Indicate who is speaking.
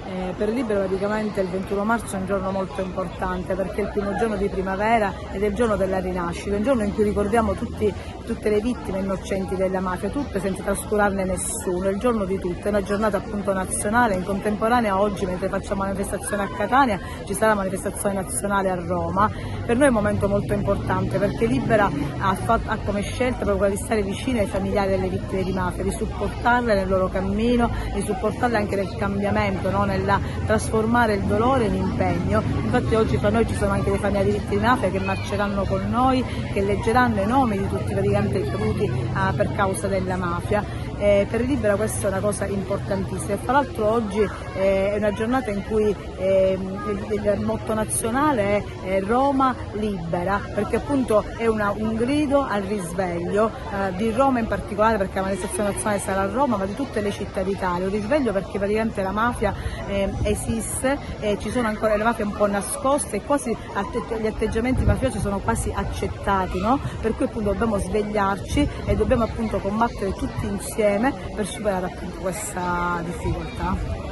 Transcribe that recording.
Speaker 1: Per Libero praticamente il 21 marzo è un giorno molto importante perché è il primo giorno di primavera ed è il giorno della rinascita, un giorno in cui ricordiamo tutte le vittime innocenti della mafia, tutte senza trascurarne nessuno, è il giorno di tutte, è una giornata appunto nazionale. In contemporanea oggi, mentre facciamo manifestazione a Catania, ci sarà la manifestazione nazionale a Roma. Per noi è un momento molto importante perché Libera ha come scelta proprio quella di stare vicino ai familiari delle vittime di mafia, di supportarle nel loro cammino, di supportarle anche nel cambiamento, no? Nella trasformare il dolore in impegno. Infatti oggi fra noi ci sono anche dei familiari di vittime di mafia che marceranno con noi, che leggeranno i nomi di tutti praticamente i caduti per causa della mafia. Per Libera questa è una cosa importantissima e fra l'altro oggi è una giornata in cui il motto nazionale è Roma libera, perché appunto è un grido al risveglio di Roma in particolare, perché la manifestazione nazionale sarà a Roma, ma di tutte le città d'Italia. Un risveglio perché praticamente la mafia esiste, ci sono ancora le mafie un po' nascoste e quasi gli atteggiamenti mafiosi sono quasi accettati, no? Per cui appunto dobbiamo svegliarci e dobbiamo appunto combattere tutti insieme per superare appunto questa difficoltà.